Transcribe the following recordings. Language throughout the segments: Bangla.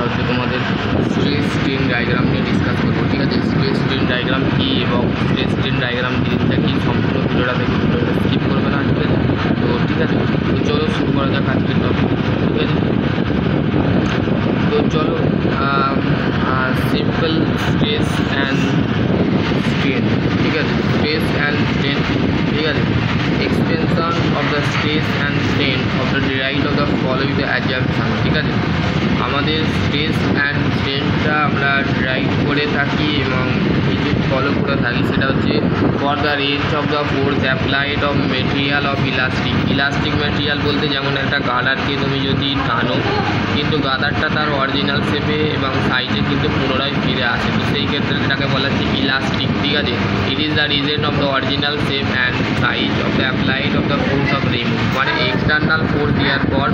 হচ্ছে তোমাদের স্ট্রেস স্ট্রেন ডায়াগ্রাম নিয়ে ডিসকাস করবো। ঠিক আছে, স্ট্রেস স্ট্রেন ডায়াগ্রাম কী এবং স্ট্রেস স্ট্রেন ডায়াগ্রাম জিনিসটা কী সম্পূর্ণ ভিডিওটা দেখে ভিডিওটা স্কিপ করবে না। ঠিক আছে, তো ঠিক আছে, তো চলো শুরু করা যাক আজকের টপিক। ঠিক আছে, তো চলো সিম্পল স্ট্রেস অ্যান্ড স্ট্রেন। ঠিক আছে, স্ট্রেস অ্যান্ড স্ট্রেন। ঠিক আছে, extension of the stress and strain of the derive of the following the assumption. ঠিক আছে, আমাদের স্ট্রেস অ্যান্ড স্ট্রেনটা আমরা ড্রাইভ করে থাকি এবং কিছু ফলো করে থাকি, সেটা হচ্ছে for the range of the force applied of material of elastic material বলতে যেমন একটা গাদারকে তুমি যদি টানো কিন্তু গাদারটা তার অরিজিনাল শেপে এবং সাইজে কিন্তু পুনরায় ফিরে আসে, তো সেই ক্ষেত্রে এটাকে বলা হচ্ছে ইলাস্টিক। ঠিক আছে, it is the reason of the original shape and size of the applied of the force of remove, মানে এক্সটার্নাল ফোর্স দেওয়ার পর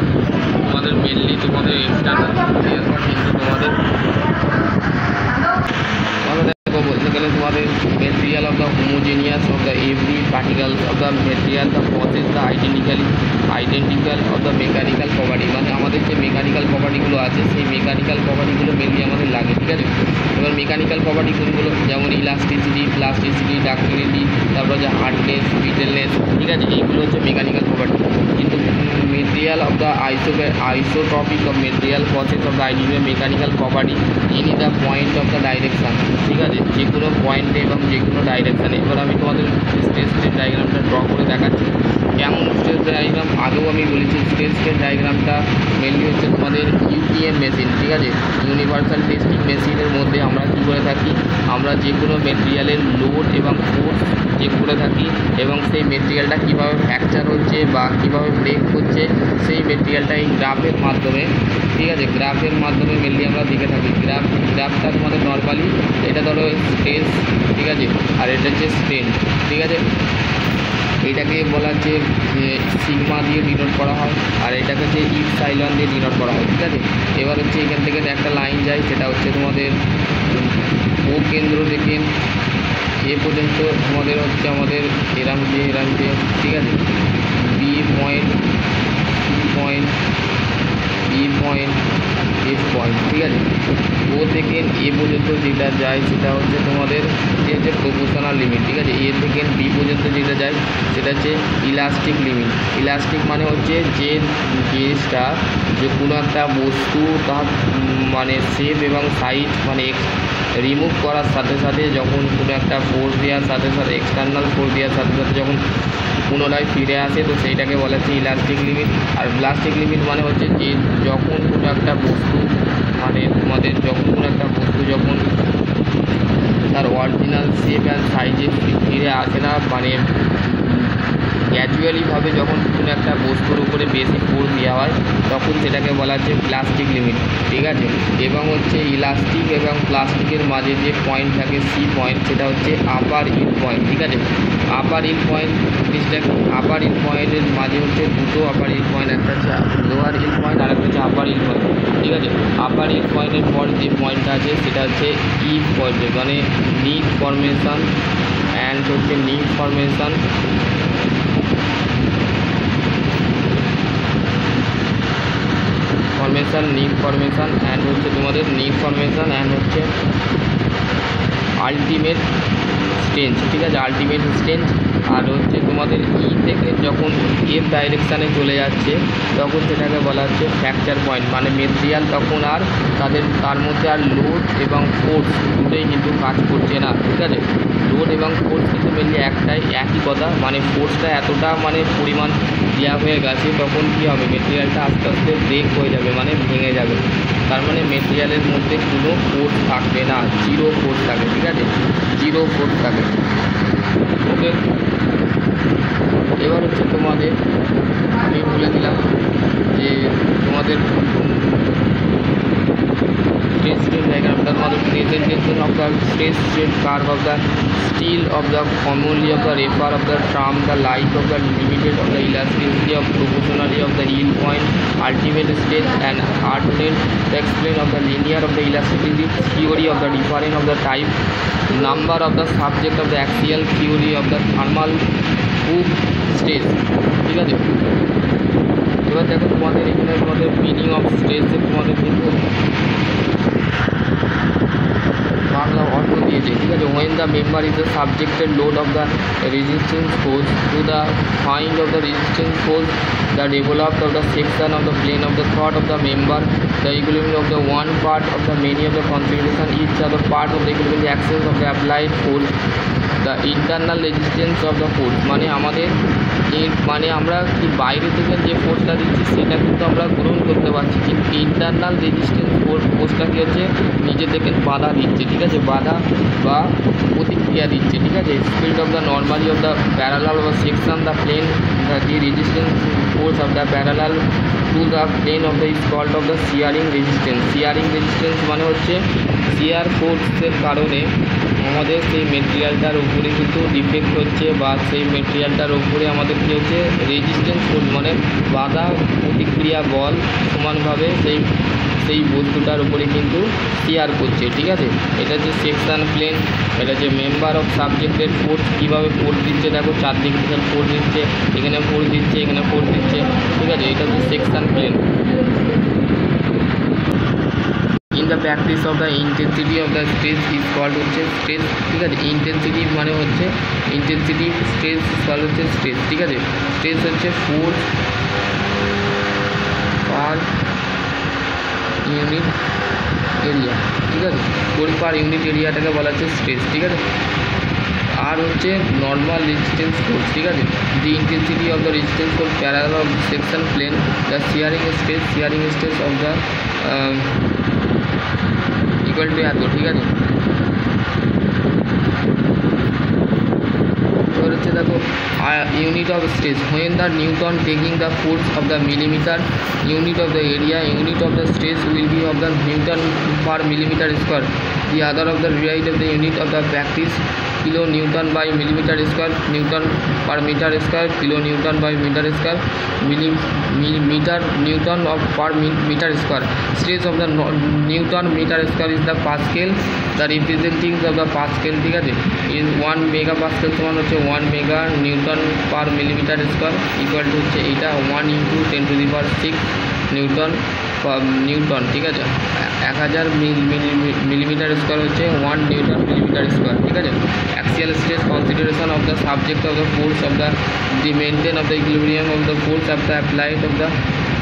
তোমাদের মেনলি তোমাদের এক্সটার্নাল ফোর্স দেওয়ার পর কিন্তু তোমাদের বলতে গেলে তোমাদের material of the homogeneous of the every particle of the material the process the identical of the mechanical property, মানে আমাদের যে মেকানিক্যাল প্রপার্টিগুলো আছে সেই মেকানিক্যাল প্রপার্টিগুলো মেনলি আমাদের লাগে। ঠিক আছে, এবার মেকানিক্যাল প্রপার্টি কোনগুলো, যেমন ইলাস্টিসিটি, প্লাস্টিসিটি, ডাক্টিলিটি, তারপর যে হার্ডনেস, ব্রিটেলনেস। ঠিক আছে, এইগুলো হচ্ছে মেকানিক্যাল প্রপার্টি। কিন্তু material of the isotropic of material process of the identical mechanical property in the point of the direction. ঠিক আছে, যে কোনো পয়েন্টে এবং যে কোনো ডাইরেকশানে। এবার আমি তোমাদের স্ট্রেস ডায়াগ্রামটা ড্র করে দেখাচ্ছি কেমন স্ট্রেস ডায়াগ্রাম। আগেও আমি বলেছি স্ট্রেস ডায়াগ্রামটা মেনলি হচ্ছে তোমাদের ইউটিএম মেশিন। ঠিক আছে, ইউনিভার্সাল টেস্টিং মেশিনের মধ্যে আমরা কী করে থাকি, আমরা যে কোনো মেটেরিয়ালের লোড এবং ফোর্স চেক করে থাকি এবং সেই মেটেরিয়ালটা কীভাবে ফ্র্যাকচার হচ্ছে বা কীভাবে ব্রেক হচ্ছে সেই মেটেরিয়ালটা এই গ্রাফের মাধ্যমে, ঠিক আছে, গ্রাফের মাধ্যমে মেনলি আমরা দেখে থাকি। গ্রাফটা তোমাদের নর্মালি এটা ধরো স্ট্রেস, ঠিক আছে, আর এটা হচ্ছে স্ট্রেন। ঠিক আছে, এইটাকে বলা হচ্ছে সিগমা দিয়ে ডিনোট করা হয় আর এটাকে হচ্ছে ইপসাইলন দিয়ে ডিনোট করা হয়। ঠিক আছে, এবার হচ্ছে এখান থেকে একটা লাইন যায়, সেটা হচ্ছে তোমাদের ও কেন্দ্র থেকে এ পর্যন্ত তোমাদের হচ্ছে আমাদের এরাম দিয়ে। ঠিক আছে, B point, C point, E point, F point. ঠিক আছে, ও থেকে এ পর্যন্ত যেটা যায় সেটা হচ্ছে তোমাদের যে হচ্ছে প্রপোর্শনাল লিমিট। ঠিক আছে, এ থেকে বি পর্যন্ত যেটা যায় সেটা হচ্ছে ইলাস্টিক লিমিট। ইলাস্টিক মানে হচ্ছে যে জিনিসটা যে কোনো একটা বস্তু তার মানে শেপ এবং সাইজ মানে রিমুভ করার সাথে সাথে যখন কোনো একটা ফোর্স দেওয়ার সাথে সাথে এক্সটার্নাল ফোর্স দেওয়ার সাথে সাথে যখন পুনরায় ফিরে আসে, তো সেইটাকে বলা হচ্ছে ইলাস্টিক লিমিট। আর প্লাস্টিক লিমিট মানে হচ্ছে যে যখন কোনো একটা বস্তু মানে তোমাদের যখন কোনো একটা বস্তু যখন তার অরিজিনাল শেপ অ্যান্ড সাইজে ফিরে আসে না, মানে গ্র্যাজুয়ালিভাবে যখন কোনো একটা বস্তুর উপরে বেশি ফোর্স দেওয়া হয় তখন সেটাকে বলা হচ্ছে প্লাস্টিক লিমিট। ঠিক আছে, এবং হচ্ছে ইলাস্টিক এবং প্লাস্টিকের মাঝে যে পয়েন্ট থাকে সি পয়েন্ট, সেটা হচ্ছে আপার ইন পয়েন্ট। ঠিক আছে, আপার ইন পয়েন্ট জিনিসটা, আপার ইন পয়েন্টের মাঝে হচ্ছে দুটো আপার ইন পয়েন্ট, একটা হচ্ছে লোয়ার ইন পয়েন্ট আর একটা হচ্ছে আপার ইন পয়েন্ট। ঠিক আছে, আপার ইন পয়েন্টের পর যে পয়েন্টটা আছে সেটা হচ্ছে ই পয়েন্ট, মানে নিক ফরমেশন অ্যান্ড হচ্ছে নিক ফরমেশন নিক ফরমেশন অ্যান্ড হচ্ছে তোমাদের নিক ফরমেশন অ্যান্ড হচ্ছে আলটিমেট স্টেঞ্জ। ঠিক আছে, আলটিমেট স্টেঞ্জ। আর হচ্ছে তোমাদের ই থেকে যখন এফ ডাইরেকশানে চলে যাচ্ছে তখন সেটাকে বলা হচ্ছে ফ্র্যাকচার পয়েন্ট, মানে মেটেরিয়াল তখন আর তার মধ্যে আর লোড এবং ফোর্স দুটোই কিন্তু কাজ করছে না। ঠিক আছে, লোড এবং ফোর্স কিন্তু মেনলি একই কথা, মানে ফোর্সটা এতটা মানে পরিমাণ দেওয়া হয়ে গেছে তখন কী হবে, মেটেরিয়ালটা আস্তে আস্তে ব্রেক হয়ে যাবে, মানে ভেঙে যাবে। তার মানে মেটেরিয়ালের মধ্যে কোনো ফোর্স থাকবে না, জিরো ফোর্স থাকে। ঠিক আছে, জিরো ফোর্স থাকে। ওকে, এবার হচ্ছে তোমাদের আমি বলে দিলাম যে তোমাদের স্ট্রেস স্ট্রেন ডায়াগ্রামটা তোমাদের presentation of the stress strain curve of the steel of the commonly of the refer of the term the life of the limited of the elasticity of proportionally of the yield point ultimate state and hardness the explain of the linear of the elasticity theory of the difference of the type number of the subject of the axial theory of the thermal hoop stress। ঠিক আছে, এবার দেখো তোমাদের এখানে তোমাদের মিনিং অফ স্ট্রেস তোমাদের কিন্তু আছে when the member is the subjected load of the resistance force to the find of the resistance force the developed of the section of the plane of the thought of the member the equilibrium of the one part of the many of the configuration each other part of the equilibrium the axis of the applied force the internal resistance of the force মানে আমাদের মানে আমরা কি বাইরে থেকে যে ফোর্সটা দিচ্ছি সেটা কিন্তু আমরা গ্রহণ করতে পারছি কিন্তু ইন্টারনাল রেজিস্ট্যান্স ফোর্সটা কি হচ্ছে নিজে থেকে বাধা দিচ্ছে ঠিক আছে বাধা বা প্রতিক্রিয়া দিচ্ছে ঠিক আছে speed of the normally of the parallel বা section the plane the resistance force of the parallel to the plane of the is called of the shearing resistance মানে হচ্ছে shear ফোর্সের কারণে আমাদের সেই মেটেরিয়ালটার উপরে কিন্তু ডিফেক্ট হচ্ছে বা সেই মেটেরিয়ালটার উপরে আমাদের কী হচ্ছে রেজিস্ট্যান্স ফোর্স মানে বাধা প্রতিক্রিয়া বল সমানভাবে সেই বস্তুটার উপরে কিন্তু শেয়ার করছে ঠিক আছে এটা হচ্ছে সেকশন প্লেন এটা হচ্ছে মেম্বার অফ সাবজেক্টের ফোর্স কীভাবে ফোর্স দিচ্ছে দেখো চারদিক থেকে ফোর্স দিচ্ছে এখানে ফোর্স দিচ্ছে এখানে ফোর্স দিচ্ছে ঠিক আছে এটা হচ্ছে section plane in the practice of the intensity of the stress is called হচ্ছে স্ট্রেস ঠিক আছে ইন্টেন্সিটি মানে হচ্ছে ইন্টেন্সিটি স্ট্রেস কল হচ্ছে স্ট্রেস ঠিক আছে স্ট্রেস হচ্ছে ফোর্স পার ইউনিট এরিয়া ঠিক আছে ফোর্স পার ইউনিট এরিয়াটাকে বলা হচ্ছে স্ট্রেস ঠিক আছে আর হচ্ছে নর্মাল রেজিস্ট্যান্স ফোর্স ঠিক আছে the intensity of the resistance force parallel of section plane the shearing stress of the equal to এত ঠিক আছে এবার হচ্ছে দেখো unit of stress when the Newton taking the force of the millimeter unit of the area unit of the stress will be of the Newton per millimeter square the other of the rate of the unit of the practice kilo Newton by millimeter square Newton per meter square kilo Newton by meter square millimeter Newton of per meter square stress of the Newton meter square is the Pascal the representing of the Pascal ঠিক আছে is 1 megapascal সমান হচ্ছে 1 mega Newton per millimeter square equal to হচ্ছে এটা 1 into 10 to the power 6 Newton ঠিক আছে 1000 মিলিমিটার স্কোয়ার হচ্ছে 1 নিউটন মিলিমিটার স্কোয়ার ঠিক আছে axial stress consideration of the subject of the force of the maintain of the equilibrium of the force of the applied of the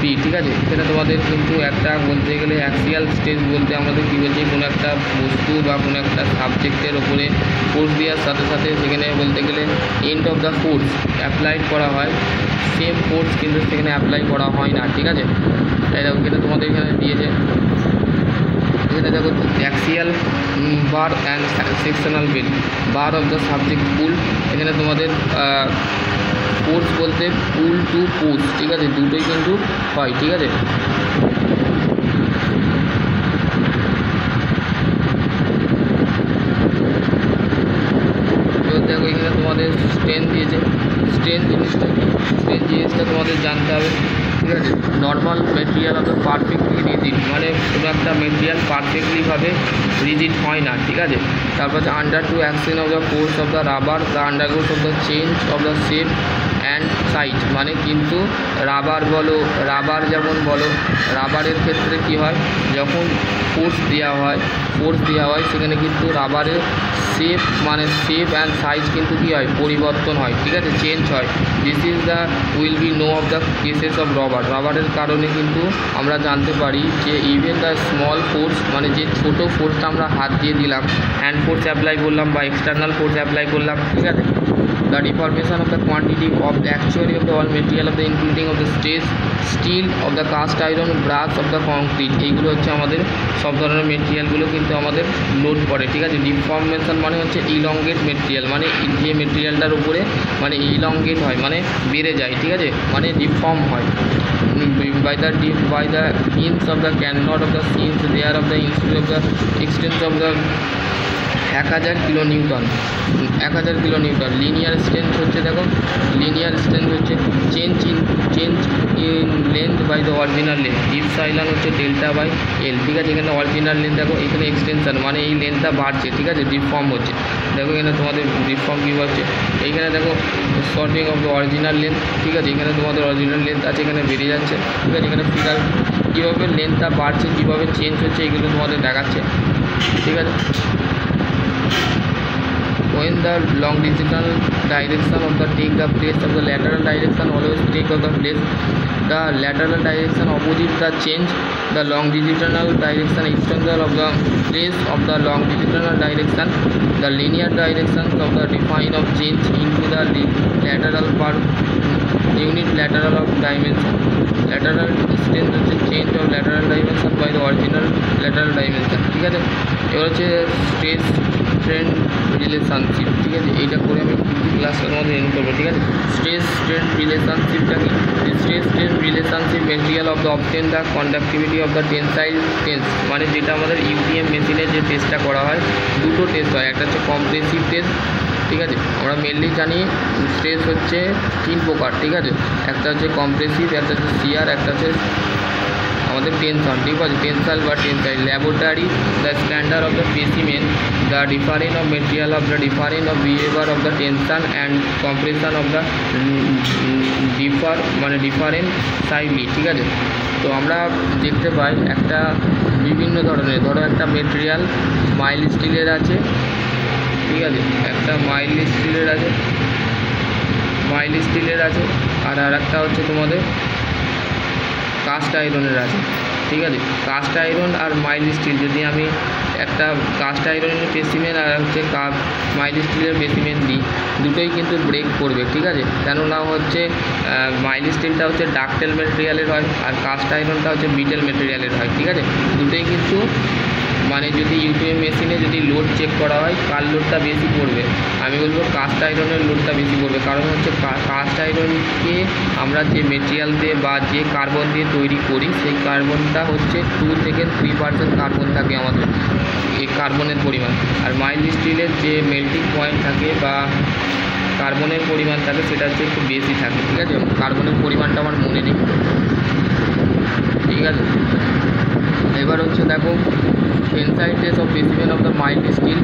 P ঠিক আছে সেটা তোমাদের কিন্তু একটা বলতে গেলে অ্যাক্সিয়াল স্ট্রেস বলতে আমাদের কী বলছি কোনো একটা বস্তু বা কোনো একটা সাবজেক্টের ওপরে ফোর্স দেওয়ার সাথে সাথে সেখানে বলতে গেলে end of the force applied করা হয় সেম ফোর্স কিন্তু সেখানে অ্যাপ্লাই করা হয় না ঠিক আছে তাই দেখো কিন্তু তোমাদের এখানে দিয়েছে এখানে দেখো axial bar and sectional bell bar of the subject pull এখানে তোমাদের ফোর্স বলতে পুল টু পুশ ঠিক আছে দুটোই কিন্তু হয় ঠিক আছে দেখো এখানে তোমাদের স্ট্রেন দিয়েছে স্ট্রেন জিনিসটা তোমাদের জানতে হবে ঠিক আছে normal material of the perfectly rigid মানে কোনো একটা মেটেরিয়াল পারফেক্টলিভাবে রিজিড হয় না ঠিক আছে তারপর হচ্ছে under to action of the force of the rubber the আন্ডারগোস of the change of the shape and size মানে কিন্তু রাবার যেমন বলো রাবারের ক্ষেত্রে কি হয় যখন ফোর্স দেওয়া হয় সেখানে কিন্তু রাবারের শেপ অ্যান্ড সাইজ কিন্তু কী হয় পরিবর্তন হয় ঠিক আছে চেঞ্জ হয় this is the will be no of the cases of রাবারের কারণে কিন্তু আমরা জানতে পারি যে ইভেন দ্য স্মল ফোর্স মানে যে ছোটো ফোর্সটা আমরা হাত দিয়ে দিলাম হ্যান্ড ফোর্স অ্যাপ্লাই করলাম বা এক্সটার্নাল ফোর্স অ্যাপ্লাই করলাম ঠিক আছে the deformation of the quantity of the actually of the all material of the including of the steel of the cast iron brass of the concrete এইগুলো হচ্ছে আমাদের সব ধরনের মেটেরিয়ালগুলো কিন্তু আমাদের লোড করে ঠিক আছে ডিফর্মেশন মানে হচ্ছে ইলংগেট মেটেরিয়াল মানে যে মেটেরিয়ালটার উপরে মানে ইলংগেট হয় মানে বেড়ে যায় ঠিক আছে মানে ডিফর্ম হয় by the means of the cannot of the scenes there of the extent of the 1000 kilo newton linear strength হচ্ছে দেখো লিনিয়ার স্ট্রেংথ হচ্ছে change in length by the original length epsilon হচ্ছে ডেল্টা বাই এল ঠিক আছে এখানে অরিজিনাল লেন্থ দেখো এখানে এক্সটেনশন মানে এই লেন্থটা বাড়ছে ঠিক আছে ডিফর্ম হচ্ছে দেখো এখানে তোমাদের ডিফর্ম কী হচ্ছে এইখানে দেখো sorting of the original length ঠিক আছে এখানে তোমাদের অরিজিনাল লেন্থ আছে এখানে বেড়ে যাচ্ছে ঠিক আছে এখানে ফিগার কীভাবে লেন্থটা বাড়ছে কীভাবে চেঞ্জ হচ্ছে এগুলো তোমাদের দেখাচ্ছে ঠিক আছে when the longitudinal direction of the take the place of the lateral direction always take of the place. The lateral direction opposite the change the longitudinal direction external of the place of the longitudinal direction. The linear directions of the define of change into the lateral per unit lateral of dimension. Lateral distance হচ্ছে change of lateral dimension by the original lateral dimension. ঠিক আছে, এবার হচ্ছে স্ট্রেস স্ট্রেন রিলেশনশিপ। ঠিক আছে, এইটা করে আমি ক্লাসটার মধ্যে এন্ড করবো। ঠিক আছে, স্ট্রেস স্ট্রেন রিলেশনশিপটা কি? Stress strain relationship material of the obtain the conductivity of the tensile test, মানে যেটা আমাদের ইউটিএম মেশিনে যে টেস্টটা করা হয়, দুটো টেস্ট হয়, একটা হচ্ছে কম্প্রেসিভ টেস্ট। ঠিক আছে, আমরা মেনলি জানি স্ট্রেস হচ্ছে 3 প্রকার। ঠিক আছে, একটা হচ্ছে কম্প্রেসিভ, একটা হচ্ছে শিয়ার, একটা হচ্ছে আমাদের টেনশন। ঠিক আছে, টেনসাইল বা tensile laboratory the standard of the specimen the different of material of the different of behaviour of the tension and compression of the different sidely. ঠিক আছে, তো আমরা দেখতে পাই একটা বিভিন্ন ধরনের, ধরো একটা মেটেরিয়াল মাইল্ড স্টিলের আছে। ঠিক আছে, একটা মাইল্ড স্টিলের আছে আর একটা হচ্ছে তোমাদের কাস্ট আয়রনের আছে। ঠিক আছে, কাস্ট আয়রন আর মাইল্ড স্টিল, যদি আমি একটা কাস্ট আয়রনের স্পেসিমেন আর হচ্ছে মাইল্ড স্টিলের স্পেসিমেন দিই, দুটোই কিন্তু ব্রেক করবে। ঠিক আছে, কেননা হচ্ছে মাইল্ড স্টিলটা হচ্ছে ডাকটেল মেটেরিয়ালের হয় আর কাস্ট আয়রনটা হচ্ছে বিটেল মেটেরিয়ালের হয়। ঠিক আছে, দুটোই কিন্তু মানে যদি ইউটিএম মেশিনে যদি লোড চেক করা হয় কার লোডটা বেশি পড়বে, আমি বলবো কাস্ট আয়রনের লোডটা বেশি পড়বে। কারণ হচ্ছে কাস্ট আয়রনকে আমরা যে মেটেরিয়াল দিয়ে বা যে কার্বন দিয়ে তৈরি করি, সেই কার্বনটা হচ্ছে 2 থেকে 3% কার্বন থাকে আমাদের, এই কার্বনের পরিমাণ। আর মাইল্ড স্টিলের যে মেল্টিং পয়েন্ট থাকে বা কার্বনের পরিমাণ থাকে সেটা হচ্ছে একটু বেশি থাকে। ঠিক আছে, কার্বনের পরিমাণটা আমার মনে নেই। ঠিক আছে, এবার হচ্ছে দেখো tensile test of specimen of the mild steel,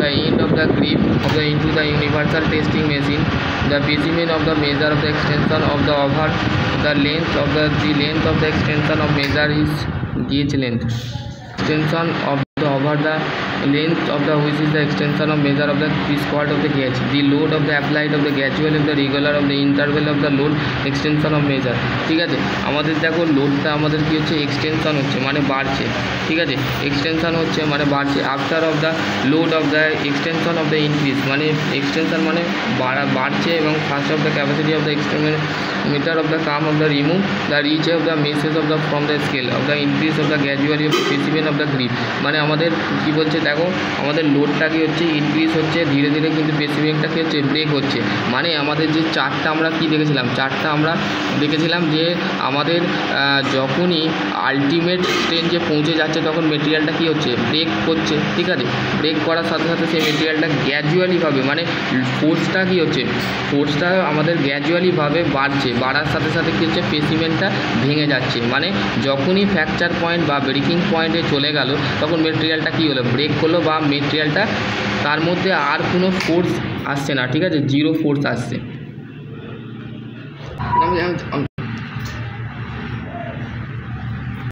the end of the grip of the into the universal testing machine, the specimen of the measure of the extension of the over, the length of the extension of measure is gauge length, extension of the over the length of the which is the extension of measure of the squat of the gauge, the load of the applied of the gradual of the regular of the interval of the load, extension of measure। ঠিক আছে, আমাদের দেখো লোডটা আমাদের কি হচ্ছে এক্সটেনশন হচ্ছে মানে বাড়ছে। ঠিক আছে, এক্সটেনশন হচ্ছে মানে বাড়ছে। After of the load of the extension of the increase, মানে এক্সটেনশন মানে বাড়ছে এবং first of the capacity of the meter of the come of the remove the reach of the message of the from the scale of the increase of the gradually of specimen of the grip. মানে আমাদের কী বলছে দেখো, আমাদের লোডটা কি হচ্ছে ইনক্রিজ হচ্ছে, ধীরে ধীরে কিন্তু স্পেসিমেনটা কী হচ্ছে ব্রেক হচ্ছে। মানে আমাদের যে চার্টটা আমরা কী দেখেছিলাম, চার্টটা আমরা দেখেছিলাম যে আমাদের যখনই আলটিমেট স্টেজে পৌঁছে যাচ্ছে তখন মেটেরিয়ালটা কী হচ্ছে ব্রেক করছে। ঠিক আছে, ব্রেক করার সাথে সাথে সেই মেটেরিয়ালটা গ্র্যাজুয়ালিভাবে মানে ফোর্সটা কী হচ্ছে, ফোর্সটা আমাদের গ্র্যাজুয়ালিভাবে বাড়ছে, বাড়ার সাথে সাথে কী হচ্ছে স্পেসিমেনটা ভেঙে যাচ্ছে। মানে যখনই ফ্র্যাকচার পয়েন্ট বা ব্রেকিং পয়েন্টে চলে গেল তখন মেটেরিয়ালটা কী হলো ব্রেক করলো বা মেটেরিয়ালটা তার মধ্যে আর কোনো ফোর্স আসছে না। ঠিক আছে, জিরো ফোর্স আসছে।